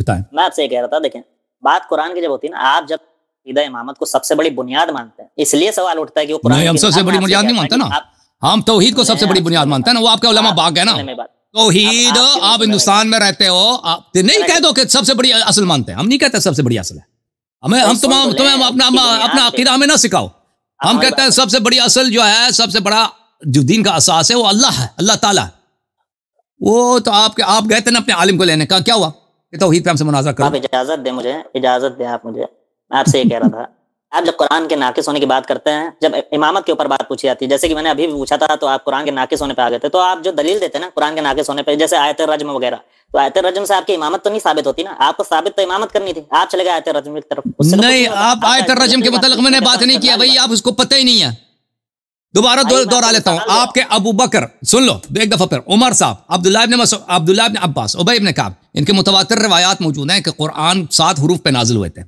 बताएं। मैं आपसे ये कह रहा था, देखें बात कुरान की जब होती है ना, आप जब ईदा इमामत को सबसे बड़ी बुनियाद मानते हैं, इसलिए सवाल उठता है कि वो कुरान नहीं, हम सबसे बड़ी बुनियाद नहीं मानते ना, हम तौहीद को सबसे बड़ी बुनियाद मानते हैं ना। वो आपके उलमा बाग है ना, तौहीद। आप हिंदुस्तान में रहते हो, आप नहीं कह दो कि सबसे बड़ी असल मानते हैं। हम नहीं कहते सबसे बड़ी असल है। हम तुम्हें अपना अकीदा हमें ना सिखाओ। हम कहते हैं सबसे बड़ी असल जो है, सबसे बड़ा जो दीन का असास है वो अल्लाह है, अल्लाह ताला है। वो तो आप गए थे ना अपने आलिम को लेने का, क्या हुआ कि तौहीद पे हमसे मुनाज़रा करो। आप इजाजत दे मुझे, इजाजत दे आप मुझे। मैं आपसे ये कह रहा था, आप जब कुरान के नाकिस होने की बात करते हैं, जब इमामत के ऊपर बात पूछी जाती है, जैसे कि मैंने अभी भी पूछा था, तो आप कुरान के नाकिस होने पे आ गए थे। तो आप जो दलील देते हैं ना कुरान के नाकिस होने पे, जैसे आयत रज्म वगैरह, तो आयत रज्म से आपकी इमामत तो नहीं साबित होती ना। आपको साबित तो इमामत करनी थी, आप चले गए आयत रज्म की तरफ। नहीं, आप आयत रज्म के मतलब मैंने बात नहीं किया भाई, आप उसको पता ही नहीं है। दोबारा दोहरा लेता हूं, आपके अबू बकर, सुन लो एक दफा फिर, उमर साहब, अब्दुल्लाह इब्न मसूद, अब्दुल्लाह इब्न अब्बास, उबई इब्न काब, इनके मुतवातिर रिवायात मौजूद हैं कि कुरान 7 हुरूफ पे नाजिल हुए थे।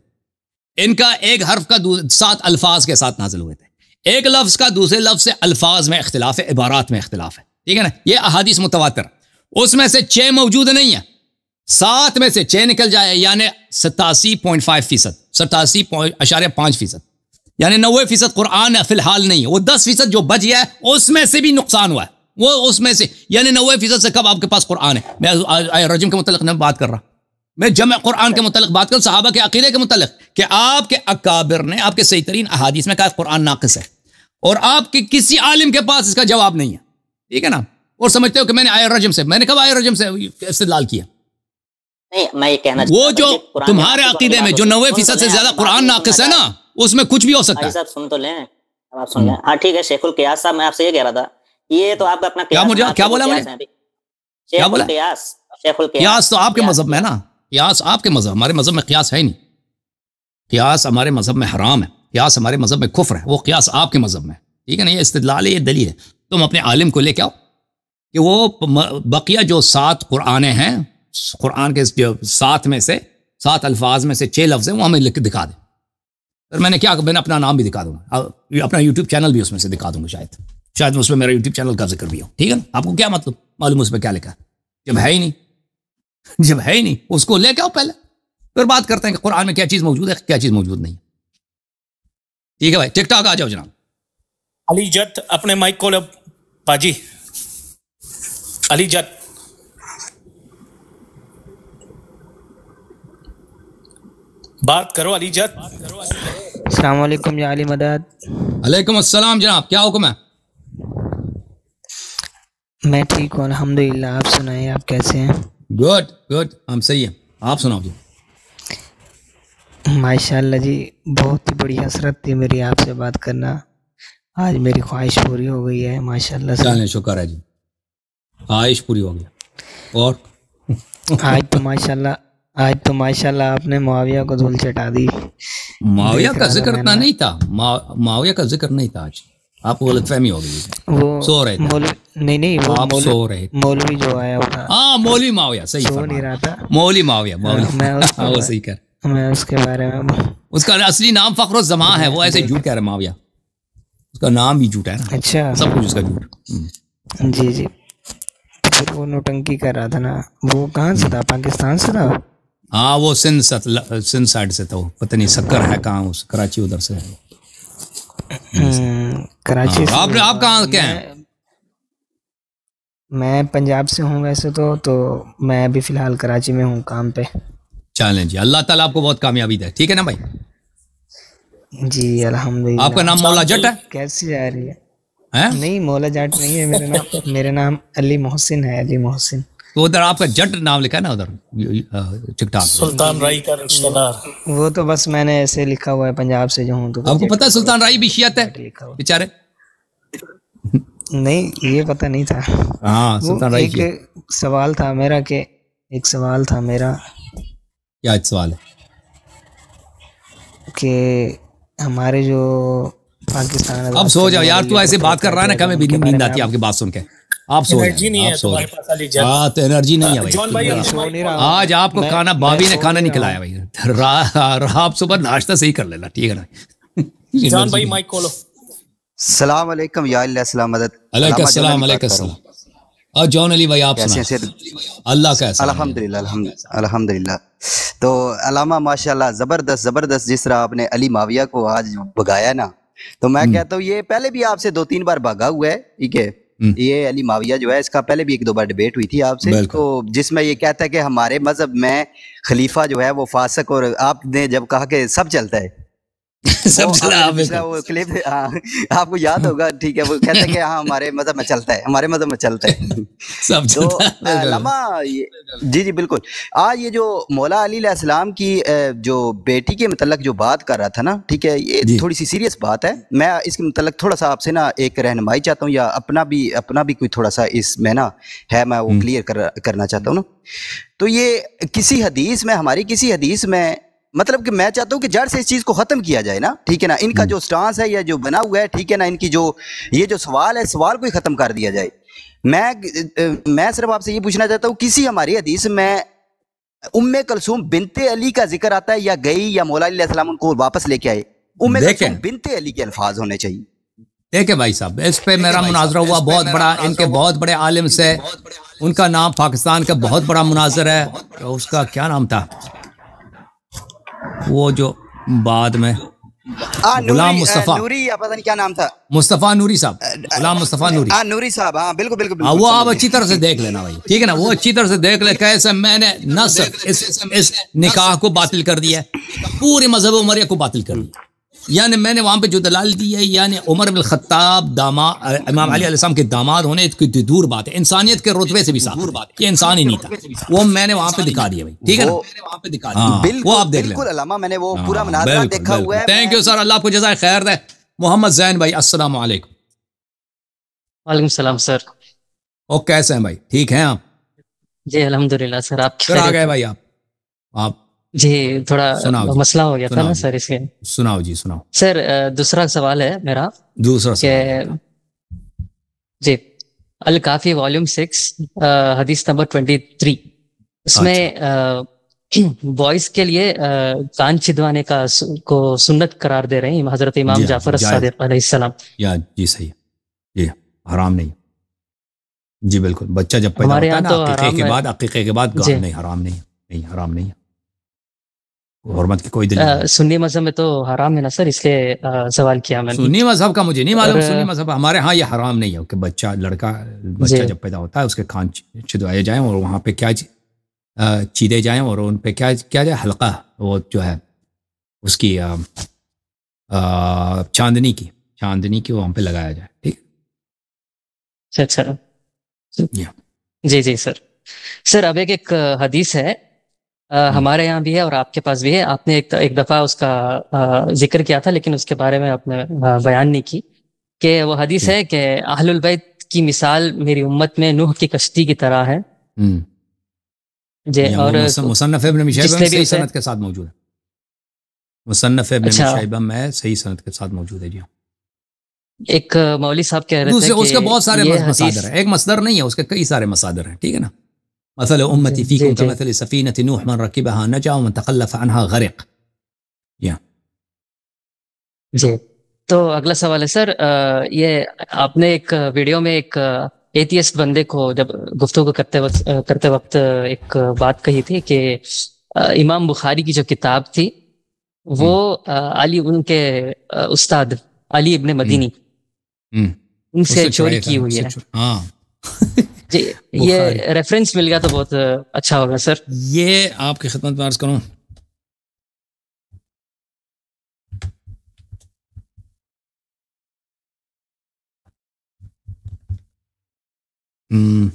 इनका एक हर्फ का 7 अल्फाज के साथ नाजिल हुए थे। एक लफ्ज का दूसरे लफ्ज से अल्फाज में इख्तिलाफ है, इबारात में इख्तिलाफ है, ठीक है ना। ये अहादीस मुतवातिर, उसमें से 6 मौजूद नहीं है, 7 में से 6 निकल जाए, यानी 87.5%, 87.5%, यानी 90% कुरान फिलहाल नहीं है। वो 10% जो बच गया है उसमें से भी नुकसान हुआ है, वो उसमें से, यानी 90% से कब आपके पास कुरान है। मैं रजम के मुतल्लिक़ नहीं बात कर रहा, मैं जमे कुरान के मुतल्लिक़ बात कर, सहाबा के अकीदे के मुतल्लिक़, कि आपके अकाबिर ने आपके सही तरीन अहादीस में कहा कुरान नाक़िस है, और आपके किसी आलिम के पास इसका जवाब नहीं है, ठीक है ना। और समझते हो कि मैंने आय रजम से, मैंने कब आय रजम से इस्तेदलाल किया? नहीं, मैं ये कहना वो जो तुम्हारे अकीदे में जो 90% से ज्यादा कुरान नाक़िस है ना, उसमें कुछ भी हो सकता है। साहब सुन तो लें, अब आप सुन लें। हाँ ठीक है, शेखुल क़ियास साहब, मैं आपसे ये कह रहा था, ये तो आप अपना क्या बोला क्या बोला? शेखुल क़ियास तो आपके मजहब में है ना, क़ियास आपके मजहब, हमारे मजहब में क़ियास है नहीं। क़ियास हमारे मजहब में हराम है, क़ियास हमारे मजहब में कुफ्र है, वो क़ियास आपके मजहब में, ठीक है ना। ये इस्तिदलाल है, ये दलील है। तुम अपने आलिम को लेके आओ कि वो बकिया जो 7 कुराने हैं, कुरान के जो 7 में से 7 अल्फाज में से 6 लफ्ज़ हैं, वो हमें लिख के दिखा दें। फिर मैंने अपना नाम भी दिखा दूंगा, अपना यूट्यूब चैनल भी उसमें से दिखा दूंगा, शायद उसमें मेरा यूट्यूब चैनल का जिक्र भी हो, ठीक है ना। आपको क्या मतलब मालूम उस पर क्या लिखा है? जब है ही नहीं, जब है ही नहीं, उसको लेके आओ पहले, फिर बात करते हैं कि कुरान में क्या चीज़ मौजूद है, क्या चीज़ मौजूद नहीं। ठीक है भाई, टिकटॉक आ जाओ जनाब। अली जट अपने माइक को पाजी, अली जट बात करो, अली जट। अस्सलाम वालेकुम या अली मदद। अलैकुम अस्सलाम जनाब, क्या हुक्म है? मैं ठीक हूँ अल्हम्दुलिल्लाह, आप सुनाइए, आप कैसे हैं? गुड गुड, हम सही है, आप सुनाओ जी। माशाल्लाह जी, बहुत ही बड़ी हसरत थी मेरी आपसे बात करना, आज मेरी ख्वाहिश पूरी हो गई है माशाल्लाह से। चलें, शुक्र है जी, ख्वाहिश पूरी हो गई। और आज तो माशाल्लाह आपने मुआविया को धूल चटा दी। मुआविया का जिक्र इतना नहीं था, मुआविया का जिक्र नहीं था आज, आपको गलतफहमी हो गई। वो सो रहे थे, नहीं वो आप सो रहे थे। मौलवी जो आया था, हाँ मौलवी मुआविया, सही सो नहीं रहा था, मौलवी मुआविया, वो सही कर, मैं उसके बारे में, उसका असली नाम फखरुज़्ज़मान है, वो ऐसे झूठ कह रहे मुआविया, उसका नाम भी झूठा है ना। अच्छा, सब कुछ उसका झूठ। जी जी, फिर वो नोटंकी कर रहा था ना, वो कहाँ से था? पाकिस्तान से था। हाँ वो सिंध साइड से था, वो पता नहीं सक्कर है कहाँ, उस कराची उधर से है। कराची से। आप कहाँ के हैं? मैं पंजाब से हूँ वैसे तो मैं अभी फ़िलहाल कराची में हूँ काम पे। चलें जी, अल्लाह ताला आपको बहुत कामयाबी दे, ठीक है ना भाई? जी अल्हम्दुलिल्लाह। आपका नाम मौला जट है? कैसी जा रही है? नहीं मौला जट नहीं है मेरा नाम अली मोहसिन है, अली मोहसिन। तो उधर आपका जट नाम लिखा है ना उधर टिकटॉक, सुल्तान राई का रिश्तेदार। वो तो बस मैंने ऐसे लिखा हुआ है, पंजाब से जो हूँ तो। आपको पता है सुल्तान राई भी शियत है बेचारे? नहीं ये पता नहीं था। हाँ सुल्तान राई। एक सवाल था मेरा क्या सवाल है? कि हमारे जो पाकिस्तान, अब सो जाओ यार, तू ऐसे बात कर रहा है ना, कभी भी नींद आती है आपकी बात सुन के। आप सो एनर्जी नहीं है तुम्हारे पास अली जट। हाँ तो एनर्जी नहीं है जॉन भाई, आज आपको खाना भाभी ने खाना नहीं खिलाया भाई, आप सुबह नाश्ता सही कर लेना, ठीक है ना। जॉन भाई माइक खोलो। सलाम अलैकुम या अल्लाह सलाम मदद। अलैकुम सलाम, अलैकुम सलाम। और जॉन अली भाई आप सुनाएं? कैसे? अल्लाह का अल्हम्दुलिल्लाह अल्हम्दुलिल्लाह। तो अलामा माशाल्लाह ज़बरदस्त ज़बरदस्त, जिस तरह आपने अली माविया को आज भगाया ना, तो मैं कहता हूँ ये पहले भी आपसे 2-3 बार भागा हुआ है, ठीक है। ये अली माविया जो है, इसका पहले भी 1-2 बार डिबेट हुई थी आपसे, बिल्कुल। तो जिसमें ये कहता है कि हमारे मजहब में खलीफा जो है वो फासिक, और आपने जब कहा कि सब चलता है, सब वो चला आपने पिछला बिल्कुल। वो क्लिप, हाँ, आपको याद होगा, ठीक है। वो कहते हैं कि हाँ हमारे मजहब में चलता है, हमारे मजहब में चलता है। सब तो चलता है, बिल्कुल। लम्हा जी जी बिल्कुल। आज ये जो मौला अली अलैहिस्सलाम की जो बेटी के मतलब जो बात कर रहा था ना, ठीक है, ये जी। थोड़ी सी सीरियस बात है। मैं इसके मतलब थोड़ा सा आपसे ना एक रहनुमाई चाहता हूँ, या अपना भी कोई थोड़ा सा इसमें ना है, मैं वो क्लियर करना चाहता हूँ ना। तो ये किसी हदीस में, हमारी किसी हदीस में, मतलब कि मैं चाहता हूँ कि जड़ से इस चीज़ को ख़त्म किया जाए ना, ठीक है ना। इनका जो स्टांस है या जो बना हुआ है, ठीक है ना, इनकी जो ये जो सवाल है, सवाल को ही ख़त्म कर दिया जाए। मैं सिर्फ आपसे ये पूछना चाहता हूँ, किसी हमारी हदीस में उम्मे कलसूम बिनते अली का जिक्र आता है, या गई, या मौला अली अलैहिस्सलाम उनको वापस लेके आए? उम्मे देखें। कलसूम बिनते अली के अल्फाज होने चाहिए। देखिए भाई साहब, इस पे मेरा मुनाजरा हुआ बहुत बड़ा, इनके बहुत बड़े आलिम से, उनका नाम पाकिस्तान का बहुत बड़ा मुनाजर है, उसका क्या नाम था वो जो बाद में गुलाम मुस्तफ़ा, नूरी, या पता नहीं क्या नाम था, मुस्तफ़ा नूरी साहब, गुलाम मुस्तफ़ा नूरी। नूरी साहब, हाँ बिल्कुल बिल्कुल हाँ, बिल्कुल, वो समझ आप गए। अच्छी तरह से देख लेना भाई, ठीक है ना। वो अच्छी तरह से देख ले कैसे मैंने न सिर्फ इस निकाह को बातिल कर दिया है, पूरे मजहब उमरिया को बातिल कर दिया। यानी मैंने वहां पे जो दलाल दी है, यानी उमर बिन खत्ताब इमाम अली अलैहिस्सलाम के दामाद होने की दूर बात है, इंसानियत के रुतबे से भी दूर बात है, ये इंसान ही नहीं था, वो मैंने वहां पे दिखा दिया भाई, ठीक है ना। वहां पे दिखा दिया, वो आप देख लेना। बिल्कुल अलामा, मैंने वो पूरा मुनाज़रा देखा हुआ है। थैंक यू सर, अल्लाह आपको जज़ाए खैर दे। मोहम्मद जैन भाई, अस्सलाम वालेकुम। वालेकुम सलाम सर। और कैसे हैं भाई, ठीक हैं आप? जी अल्हम्दुलिल्लाह सर, आप फिर आ गए भाई आप जी थोड़ा सुनाओ जी, मसला हो गया था सुनाओ ना जी, सर, इसलिए। सुनाओ जी, सुनाओ। सर दूसरा सवाल है मेरा दूसरा कि सवाल। जी अल काफी वॉल्यूम 6 हदीस नंबर 23, उसमें बॉयज के लिए कान छिदवाने को सुन्नत करार दे रहे हैं हजरत इमाम जी हाँ, जाफर जायज़। अस्सादिक अलैहिस्सलाम। या जी सही है, जी हराम नहीं। जी बिल्कुल, बच्चा जब पैदा हमारे होता है यहाँ ना, तो अकीके हराम के है बाद, अकीके के बाद जी। नहीं, हराम नहीं, नहीं हराम नहीं है, हुर्मत की कोई दलील नहीं। सुन्नी मजहब में तो हराम है ना सर, इसलिए सवाल किया मैंने। सुन्नी मजहब का मुझे नहीं और मालूम, सुन्नी मजहब हमारे यहाँ ये हराम नहीं है कि बच्चा जी जब पैदा होता है उसके कान छिदवाए जाएं, और वहाँ पे क्या चीदे जाएं, और उन पे क्या क्या जाए, हल्का वो जो है उसकी चांदनी की वहाँ पे लगाया जाए, ठीक अच्छा अच्छा है। जी जी सर। सर अब एक हदीस है, हमारे यहाँ भी है और आपके पास भी है। आपने एक दफा उसका जिक्र किया था, लेकिन उसके बारे में आपने बयान नहीं की, कि वो हदीस है कि अहलुल बैत की मिसाल मेरी उम्मत में नूह की कश्ती की तरह है। जी, और मुसन्नफ इब्न मुशैबा में जिसने भी सही उसे सनद के साथ मौजूद है, मुसन्नफ इब्न अच्छा, मुशैबा में सही सनद के साथ मौजूद है जी। एक मौली साहब कह रहे थे दूसरे उसके बहुत कि सारे ये मसादर हदीस है, एक मसदर नहीं है, उसके कई सारे मसादर हैं, ठीक है ना। मसल उम्मती जी फीकुम जी कमसल सफीनत नूह मन रकिबहा नजा व मन तखल्लफ अनहा गरिक। या जी। तो अगला सवाल है सर, ये आपने एक वीडियो में एक एथियस्ट बंदे को जब गुफ्तगू करते वक्त एक बात कही थी कि इमाम बुखारी की जो किताब थी वो अली उनके उस्ताद अली इब्ने मदीनी उनसे उससे चोरी चुराया की था, हुई है। हाँ। जी, ये बुखारी, रेफरेंस मिल गया तो बहुत अच्छा होगा सर। ये आपकी खिदमत में अर्ज करूं, हम्म,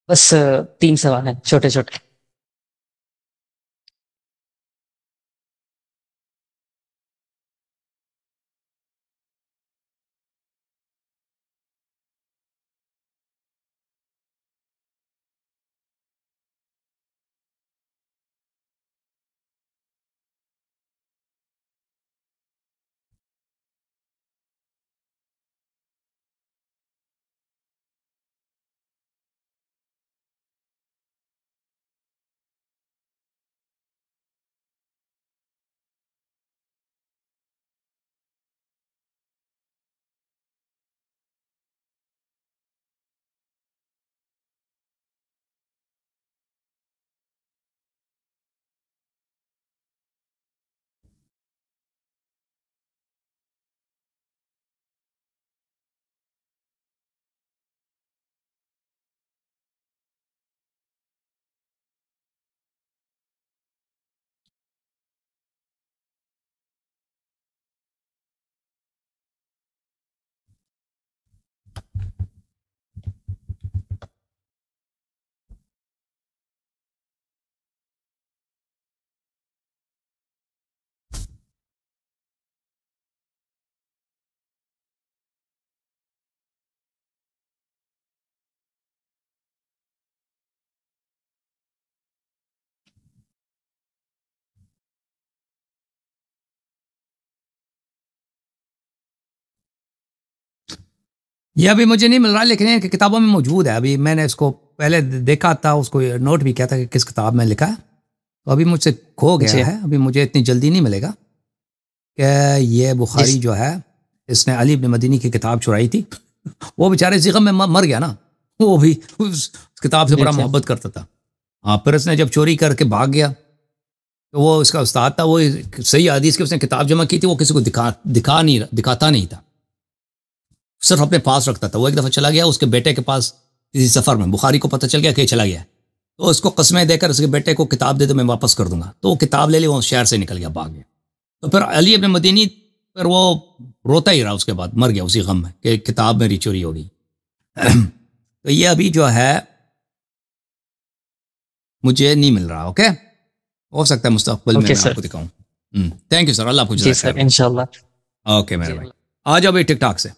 बस 3 सवाल हैं छोटे छोटे। ये अभी मुझे नहीं मिल रहा, लेकिन ये किताबों में मौजूद है। अभी मैंने इसको पहले देखा था, उसको नोट भी किया था कि किस किताब में लिखा है, तो अभी मुझसे खो गया है। अभी मुझे इतनी जल्दी नहीं मिलेगा कि ये बुखारी जो है इसने अली इब्न मदीनी की किताब चुराई थी। वो बेचारे इसी गम में मर गया ना, वो भी उस किताब से बड़ा मोहब्बत करता था। हाँ, फिर उसने जब चोरी करके भाग गया तो वो उसका उस्ताद था, वो सही हदीस की उसने किताब जमा की थी, वो किसी को दिखाता नहीं था, सिर्फ अपने पास रखता था। वो एक दफ़ा चला गया उसके बेटे के पास किसी सफ़र में, बुखारी को पता चल गया कि चला गया, तो उसको कस्में देकर उसके बेटे को किताब दे दो, मैं वापस कर दूंगा। तो वो किताब ले ली, वो शहर से निकल गया, भाग गया। तो फिर अली इब्न मदीनी फिर वो रोता ही रहा, उसके बाद मर गया उसी गम में कि किताब मेरी चोरी हो गई। तो ये अभी जो है मुझे नहीं मिल रहा। ओके, हो सकता है मुस्तकबिल में मैं आपको दिखाऊं। थैंक यू सर, अल्लाह आपको जी सर, इंशाल्लाह। ओके मेरे भाई, आ जाओ भाई टिकटॉक से।